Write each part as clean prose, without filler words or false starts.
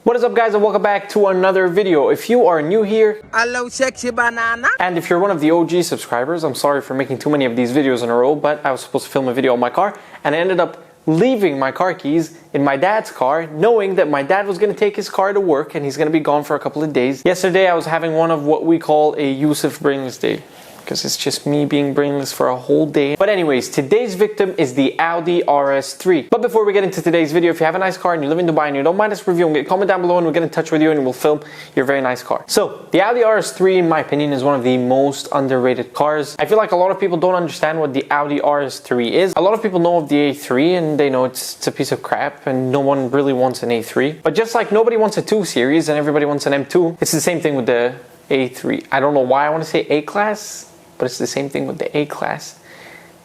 What is up, guys, and welcome back to another video. If you are new here, hello sexy banana, and if you're one of the OG subscribers, I'm sorry for making too many of these videos in a row, but I was supposed to film a video on my car and I ended up leaving my car keys in my dad's car, knowing that my dad was going to take his car to work and he's going to be gone for a couple of days. Yesterday I was having one of what we call a Yusuf brainless day, because it's just me being brainless for a whole day. But anyways, today's victim is the Audi RS3. But before we get into today's video, if you have a nice car and you live in Dubai and you don't mind us reviewing it, comment down below and we'll get in touch with you and we'll film your very nice car. So, the Audi RS3, in my opinion, is one of the most underrated cars. I feel like a lot of people don't understand what the Audi RS3 is. A lot of people know of the A3 and they know it's a piece of crap and no one really wants an A3. But just like nobody wants a 2 Series and everybody wants an M2, it's the same thing with the A3. I don't know why I want to say A-Class, but it's the same thing with the A-Class.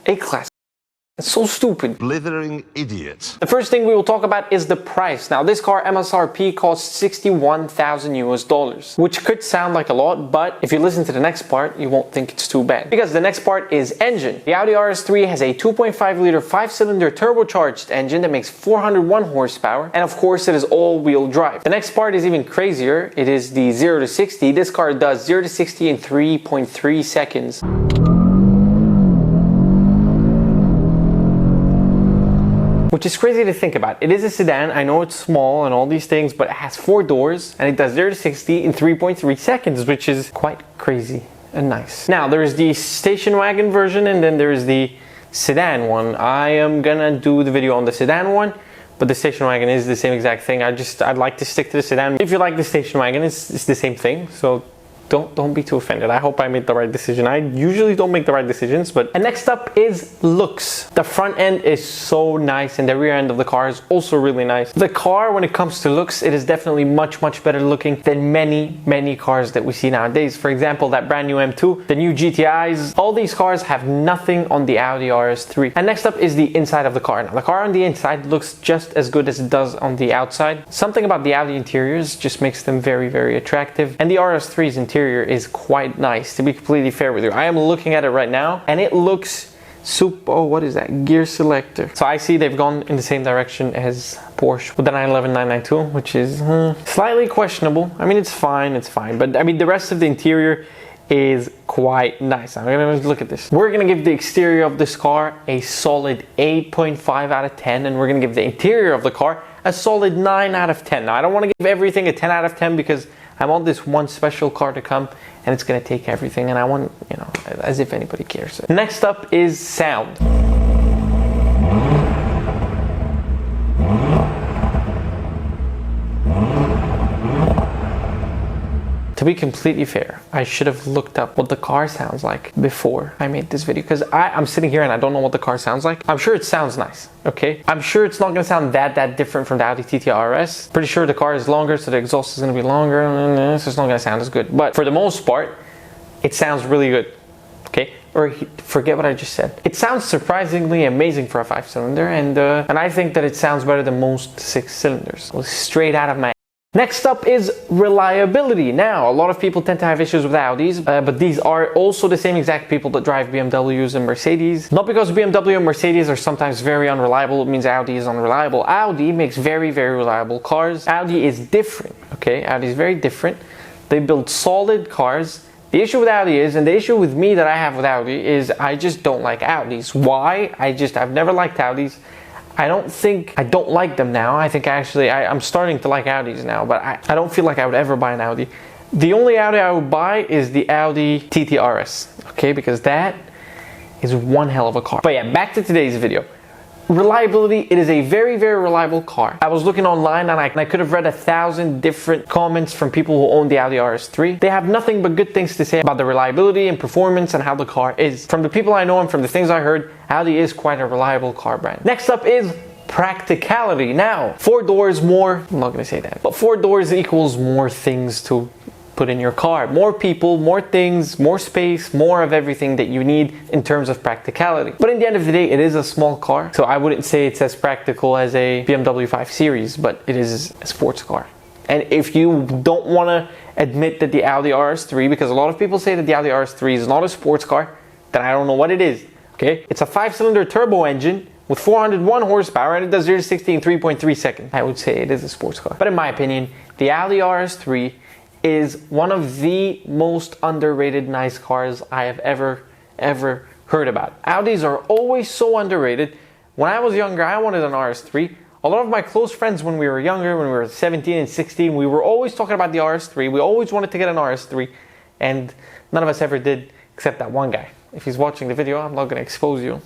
A-Class. It's so stupid. Blithering idiots. The first thing we will talk about is the price. Now, this car MSRP costs 61,000 US, which could sound like a lot, but if you listen to the next part, you won't think it's too bad. Because the next part is engine. The Audi RS3 has a 2.5 liter 5-cylinder turbocharged engine that makes 401 horsepower, and of course it is all-wheel drive. The next part is even crazier. It is the 0 to 60. This car does 0 to 60 in 3.3 seconds. Which is crazy to think about. It is a sedan, I know it's small and all these things, but it has 4 doors and it does 0 to 60 in 3.3 seconds, which is quite crazy and nice. Now, there is the station wagon version and then there is the sedan one. I am gonna do the video on the sedan one, but the station wagon is the same exact thing. I'd like to stick to the sedan. If you like the station wagon, it's the same thing, so don't be too offended. I hope I made the right decision. I usually don't make the right decisions, but... And next up is looks. The front end is so nice and the rear end of the car is also really nice. The car, when it comes to looks, it is definitely much better looking than many cars that we see nowadays. For example, that brand new M2, the new GTIs, all these cars have nothing on the Audi RS3. And next up is the inside of the car. Now, the car on the inside looks just as good as it does on the outside. Something about the Audi interiors just makes them very attractive. And the RS3's interior is quite nice, to be completely fair with you. I am looking at it right now and it looks super... Oh, what is that? Gear selector. So I see they've gone in the same direction as Porsche with the 911 992, which is slightly questionable. I mean, it's fine, but I mean, the rest of the interior is quite nice. I'm gonna look at this. We're gonna give the exterior of this car a solid 8.5 out of 10, and we're gonna give the interior of the car a solid 9 out of 10. Now, I don't want to give everything a 10 out of 10 because I want this one special car to come and it's gonna take everything, and I want, you know, as if anybody cares. Next up is sound. To be completely fair, I should have looked up what the car sounds like before I made this video, because I'm sitting here and I don't know what the car sounds like. I'm sure it sounds nice, okay? I'm sure it's not going to sound that different from the Audi TT RS. Pretty sure the car is longer, so the exhaust is going to be longer, so it's not going to sound as good. But for the most part, it sounds really good, okay? Or forget what I just said. It sounds surprisingly amazing for a 5-cylinder, and I think that it sounds better than most 6 cylinders. Straight out of my... Next up is reliability. Now, a lot of people tend to have issues with Audis, but these are also the same exact people that drive BMWs and Mercedes. Not because BMW and Mercedes are sometimes very unreliable, it means Audi is unreliable. Audi makes very reliable cars. Audi is different, okay? Audi is very different. They build solid cars. The issue with Audi is, and the issue with me that I have with Audi is, I just don't like Audis. Why? I've never liked Audis. I don't like them now. I think actually I'm starting to like Audis now, but I don't feel like I would ever buy an Audi. The only Audi I would buy is the Audi TT RS, okay? Because that is one hell of a car. But yeah, back to today's video. Reliability, it is a very reliable car. I was looking online and I could have read 1,000 different comments from people who own the Audi RS3. They have nothing but good things to say about the reliability and performance and how the car is. From the people I know and from the things I heard, Audi is quite a reliable car brand. Next up is practicality. Now, 4 doors more, I'm not gonna say that, but 4 doors equals more things to put in your car. More people, more things, more space, more of everything that you need in terms of practicality. But in the end of the day, it is a small car, so I wouldn't say it's as practical as a BMW 5 Series, but it is a sports car. And if you don't want to admit that the Audi RS3, because a lot of people say that the Audi RS3 is not a sports car, then I don't know what it is, okay? It's a 5-cylinder turbo engine with 401 horsepower and it does 0 to 60 in 3.3 seconds. I would say it is a sports car. But in my opinion, The Audi RS3 is one of the most underrated nice cars I have ever heard about. Audis are always so underrated. When I was younger, I wanted an RS3. A lot of my close friends when we were younger, when we were 17 and 16, we were always talking about the RS3. We always wanted to get an RS3, and none of us ever did, except that one guy. If he's watching the video, I'm not going to expose you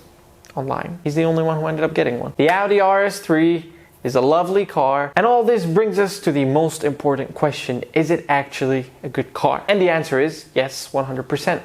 online. He's the only one who ended up getting one. The Audi RS3 is a lovely car, and all this brings us to the most important question: is it actually a good car? And the answer is yes, 100%.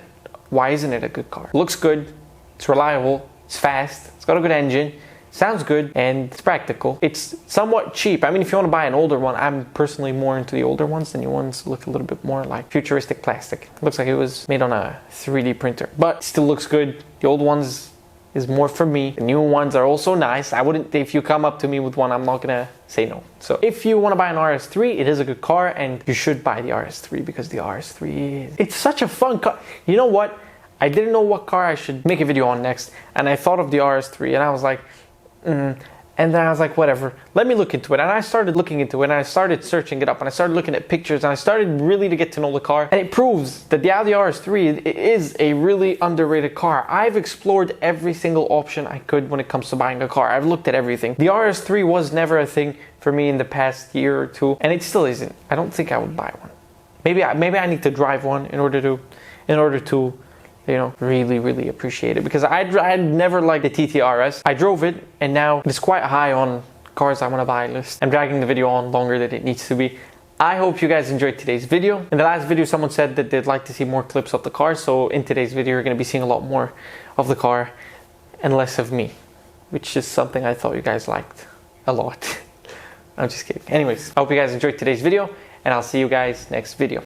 Why isn't it a good car? It looks good, it's reliable, it's fast, it's got a good engine, sounds good, and it's practical. It's somewhat cheap. I mean, if you want to buy an older one, I'm personally more into the older ones. The new ones look a little bit more like futuristic plastic. It looks like it was made on a 3D printer, but still looks good. The old ones is more for me. The new ones are also nice. I wouldn't, if you come up to me with one, I'm not gonna say no. So if you want to buy an RS3, it is a good car, and you should buy the RS3 because the RS3 it's such a fun car. You know what? I didn't know what car I should make a video on next, and I thought of the RS3, and I was like, and then I was like, whatever, let me look into it. And I started looking into it, and I started searching it up, and I started looking at pictures, and I started really to get to know the car. And it proves that the Audi RS3 is a really underrated car. I've explored every single option I could when it comes to buying a car. I've looked at everything. The RS3 was never a thing for me in the past year or two, and it still isn't. I don't think I would buy one. Maybe I need to drive one in order to you know, really appreciate it, because I never liked the TTRS. I drove it, and now it's quite high on cars I want to buy list. I'm dragging the video on longer than it needs to be. I hope you guys enjoyed today's video. In the last video, someone said that they'd like to see more clips of the car, so in today's video, you're going to be seeing a lot more of the car and less of me, which is something I thought you guys liked a lot. I'm just kidding. Anyways, I hope you guys enjoyed today's video, and I'll see you guys next video.